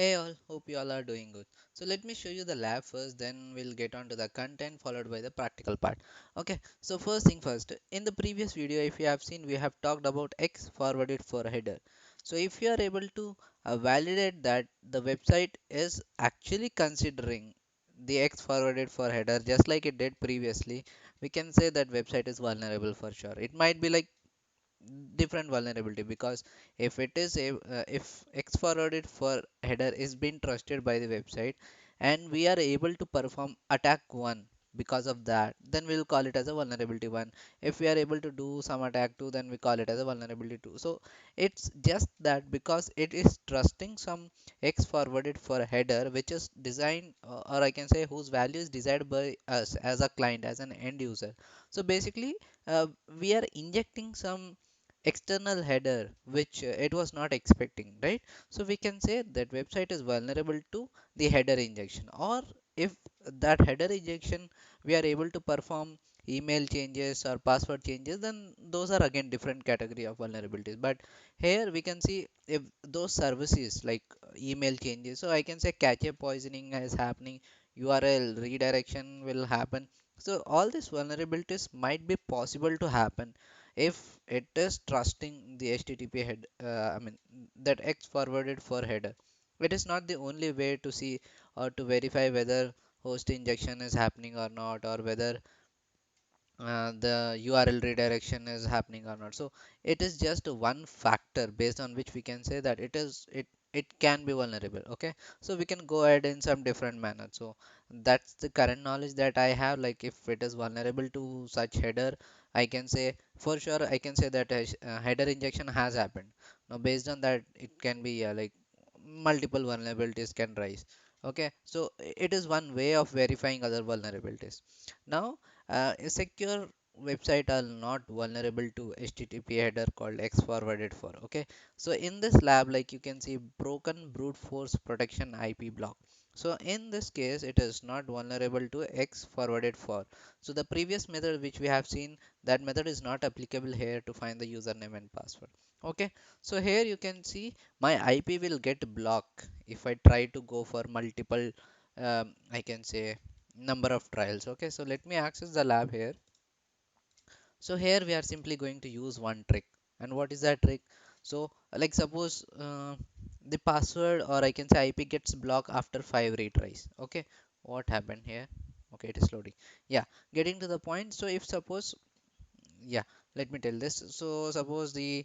Hey all, hope you all are doing good. So let me show you the lab first, then we'll get on to the content followed by the practical part. Okay, so first thing first, in the previous video, if you have seen, we have talked about X forwarded for header. So if you are able to validate that the website is actually considering the X forwarded for header just like it did previously, we can say that website is vulnerable for sure. It might be like different vulnerability because if X forwarded for header is being trusted by the website and we are able to perform attack 1 because of that, then we'll call it as a vulnerability 1. If we are able to do some attack 2, then we call it as a vulnerability 2. So it's just that because it is trusting some X forwarded for header which is designed or I can say whose value is desired by us as a client, as an end user. So basically we are injecting some external header which it was not expecting, right? So we can say that website is vulnerable to the header injection, or if that header injection we are able to perform email changes or password changes, then those are again different category of vulnerabilities. But here we can see if those services like email changes, so I can say cache poisoning is happening, URL redirection will happen. So all these vulnerabilities might be possible to happen if it is trusting the HTTP head, I mean that X forwarded for header. It is not the only way to see or to verify whether host injection is happening or not, or whether the URL redirection is happening or not. So it is just one factor based on which we can say that it can be vulnerable. Okay, so we can go ahead in some different manner. So that's the current knowledge that I have. Like if it is vulnerable to such header, I can say for sure I can say that a header injection has happened. Now based on that, it can be like multiple vulnerabilities can rise. Okay, so it is one way of verifying other vulnerabilities. Now a secure website are not vulnerable to HTTP header called X forwarded for. Okay, so in this lab, like you can see broken brute force protection IP block. So in this case, it is not vulnerable to X forwarded for. So the previous method which we have seen, that method is not applicable here to find the username and password. Okay, so here you can see my IP will get blocked if I try to go for multiple I can say number of trials. Okay, so let me access the lab here. So here we are simply going to use one trick. And what is that trick? So like suppose the password or I can say IP gets blocked after 5 retries. Okay, what happened here? Okay, it is loading. Yeah, getting to the point. So if suppose, yeah, let me tell this. So suppose there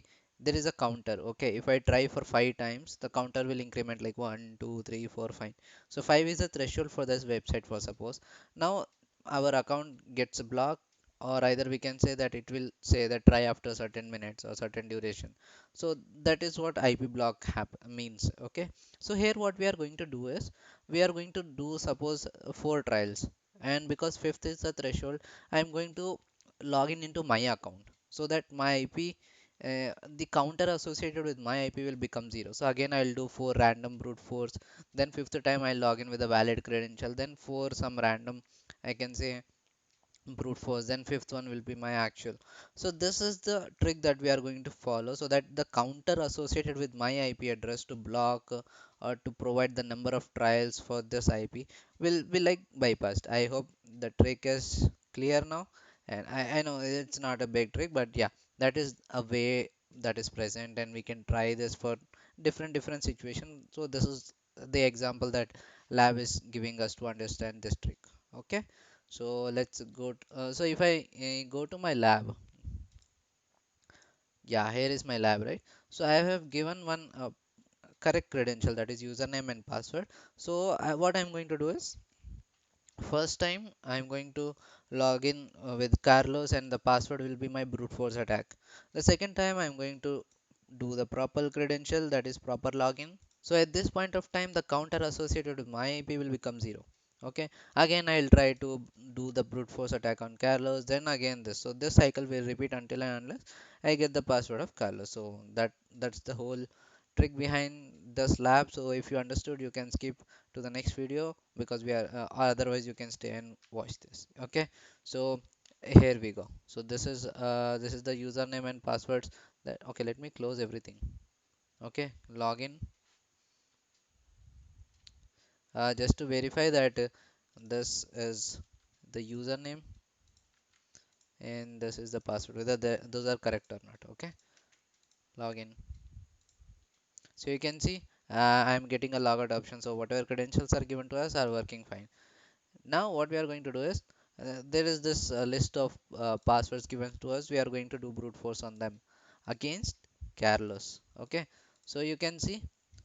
is a counter. Okay, if I try for 5 times, the counter will increment like 1 2 3 4 5. So 5 is the threshold for this website, for suppose. Now our account gets blocked, or either we can say that it will say that try after certain minutes or certain duration. So that is what IP block means. Okay, so here what we are going to do is we are going to do suppose 4 trials, and because fifth is the threshold, I am going to log in into my account so that my IP, the counter associated with my IP will become 0. So again I'll do 4 random brute force, then fifth time I'll log in with a valid credential, then 4 some random I can say brute force, then fifth one will be my actual. So this is the trick that we are going to follow so that the counter associated with my IP address to block or to provide the number of trials for this IP will be like bypassed. I hope the trick is clear now, and I know it's not a big trick, but yeah, that is a way that is present and we can try this for different situations. So this is the example that lab is giving us to understand this trick. Okay, so let's go so if I go to my lab, yeah, here is my lab, right? So I have given one correct credential, that is username and password. So what I'm going to do is first time I'm going to log in with Carlos and the password will be my brute force attack. The second time I'm going to do the proper credential, that is proper login. So at this point of time, the counter associated with my IP will become 0. Okay. Again, I'll try to do the brute force attack on Carlos. Then again this. So this cycle will repeat until and unless I get the password of Carlos. So that's the whole trick behind this lab. So if you understood, you can skip to the next video because we are otherwise you can stay and watch this. Okay. So here we go. So this is the username and passwords that, okay, let me close everything. Okay, login. just to verify that this is the username and this is the password, whether those are correct or not. Okay, login. So you can see I'm getting a logout option. So whatever credentials are given to us are working fine. Now what we are going to do is there is this list of passwords given to us. We are going to do brute force on them against Carlos. Okay, so you can see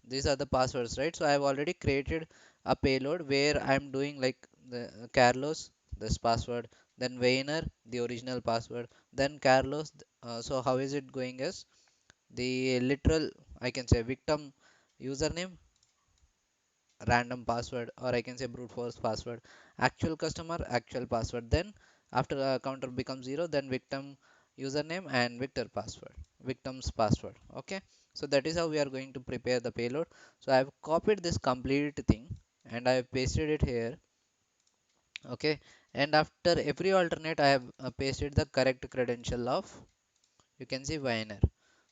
these are the passwords, right? So I have already created a payload where I'm doing like the Carlos, this password, then Weiner, the original password, then Carlos. So how is it going is the literal, I can say victim username, random password, or I can say brute force password, actual customer, actual password, then after counter becomes 0, then victim username and victor password, victim's password. Okay, so that is how we are going to prepare the payload. So I have copied this complete thing and I have pasted it here. Okay, and after every alternate I have pasted the correct credential of, you can see, Viner.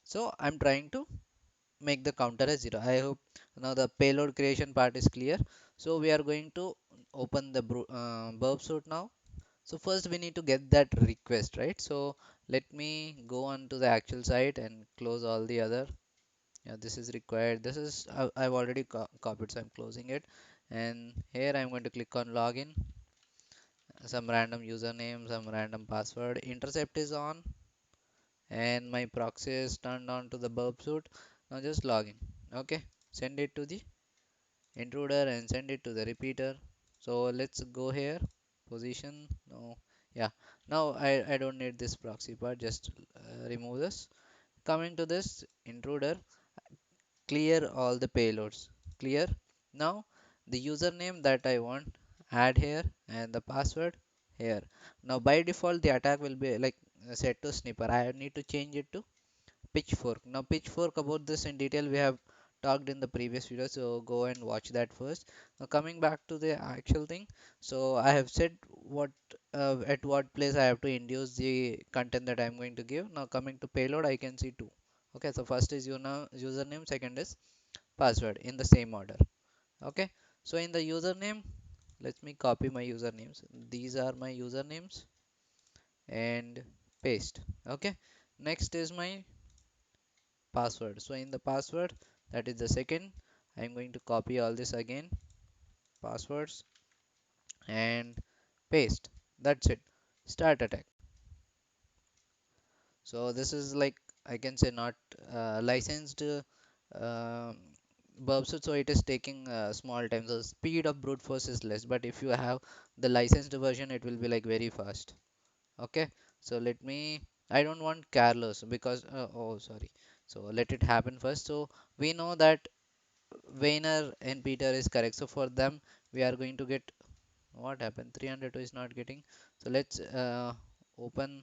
So I'm trying to make the counter as 0. I hope now the payload creation part is clear. So we are going to open the burp suite now. So first we need to get that request, right? So let me go on to the actual site and close all the other. Yeah, this is required. This is I've already copied, so I'm closing it. And here I'm going to click on login, some random username, some random password. Intercept is on, and my proxy is turned on to the burp suite. Now just login. Okay, send it to the intruder and send it to the repeater. So let's go here, position, no, yeah, now I don't need this proxy part, just remove this. Coming to this intruder, clear all the payloads, clear. Now the username that I want, add here, and the password here. Now by default the attack will be like set to sniffer. I need to change it to pitchfork. Now pitchfork, about this in detail we have talked in the previous video, so go and watch that first. Now coming back to the actual thing, so I have said what at what place I have to induce the content that I'm going to give. Now coming to payload, I can see two. Okay, so first is username, second is password, in the same order. Okay, so in the username, let me copy my usernames. These are my usernames and paste. Okay, next is my password. So in the password, that is the second, I'm going to copy all this again, passwords, and paste. That's it. Start attack. So this is like, I can say, not licensed Burbs, so it is taking small time. So speed of brute force is less, but if you have the licensed version, it will be like very fast. Okay, so let me, I don't want Carlos because oh sorry, so let it happen first. So we know that Weiner and Peter is correct. So for them, we are going to get, what happened? 302 is not getting. So let's open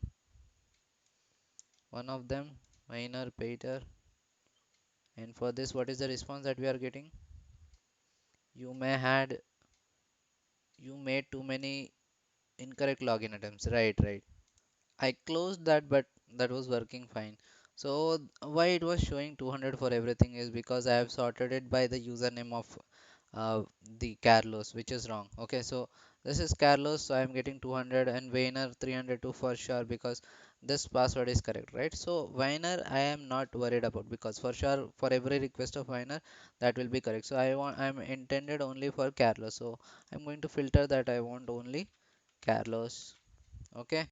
one of them, Weiner, Peter. And for this, what is the response that we are getting? You may had, you made too many incorrect login attempts. Right, right. I closed that, but that was working fine. So why it was showing 200 for everything is because I have sorted it by the username of the Carlos, which is wrong. Okay, so this is Carlos, so I'm getting 200, and Weiner 302 for sure because this password is correct, right? So Weiner I am not worried about because for sure for every request of Weiner that will be correct. So I'm intended only for Carlos, so I'm going to filter that I want only Carlos. Okay,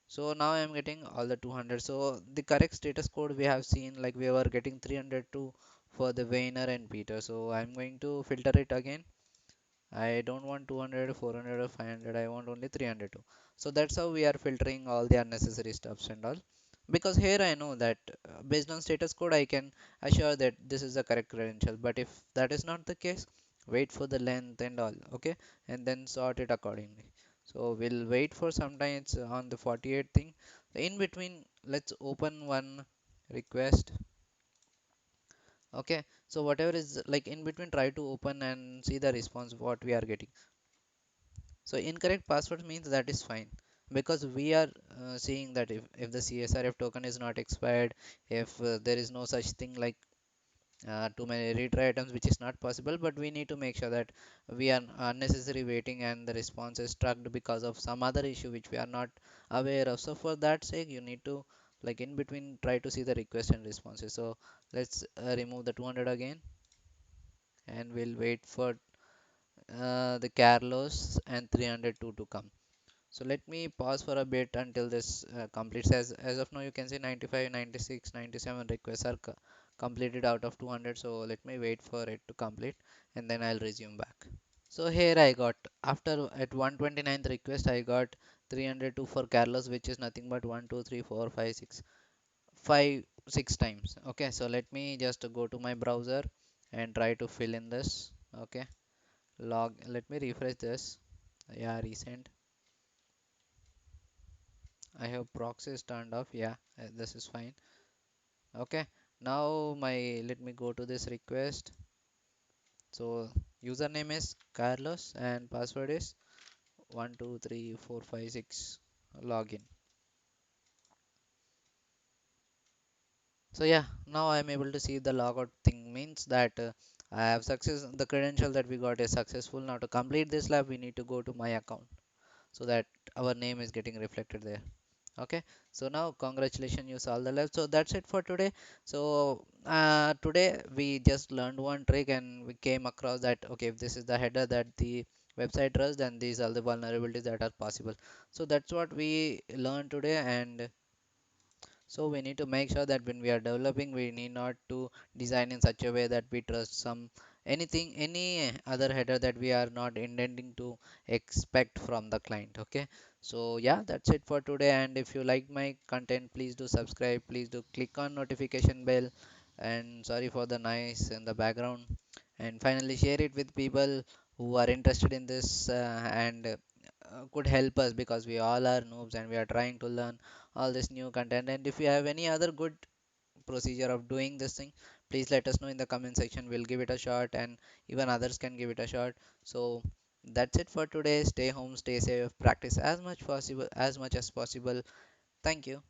so now I'm getting all the 200. So the correct status code we have seen, like we were getting 302 for the Weiner and Peter. So I'm going to filter it again. I don't want 200, 400 or 500. I want only 302. So that's how we are filtering all the unnecessary stuffs and all. Because here I know that based on status code, I can assure that this is the correct credential. But if that is not the case, wait for the length and all. Okay. And then sort it accordingly. So we'll wait for some time. It's on the 48 thing. In between, let's open one request. Okay. So whatever is like in between, try to open and see the response what we are getting. So incorrect password means that is fine because we are seeing that if the CSRF token is not expired, if there is no such thing like too many retry items, which is not possible, but we need to make sure that we are unnecessary waiting and the response is struck because of some other issue which we are not aware of. So for that sake, you need to, like, in between, try to see the request and responses. So let's remove the 200 again, and we'll wait for the Carlos and 302 to come. So let me pause for a bit until this completes. As of now, you can see 95, 96, 97 requests are completed out of 200. So let me wait for it to complete, and then I'll resume back. So here I got, after at 129th request, I got 302 for Carlos, which is nothing but 1 2 3 4 5 6 5 6 times. Okay, so let me just go to my browser and try to fill in this. Okay, log. Let me refresh this. Yeah, recent. I have proxies turned off. Yeah, this is fine. Okay, now my, let me go to this request. So username is Carlos and password is 123456. Login. So yeah, now I'm able to see the logout thing, means that I have success. The credential that we got is successful. Now to complete this lab, we need to go to my account so that our name is getting reflected there. Okay, so now congratulations, you solved the lab. So that's it for today. So today we just learned one trick, and we came across that, okay, if this is the header that the website runs, then these are the vulnerabilities that are possible. So that's what we learned today. And so we need to make sure that when we are developing, we need not to design in such a way that we trust some anything, any other header that we are not intending to expect from the client. Okay, so yeah, that's it for today. And if you like my content, please do subscribe, please do click on notification bell, and sorry for the noise in the background. And finally, share it with people who are interested in this, and could help us, because we all are noobs and we are trying to learn all this new content. And if you have any other good procedure of doing this thing, please let us know in the comment section. We'll give it a shot, and even others can give it a shot. So that's it for today. Stay home, stay safe, practice as much as possible. Thank you.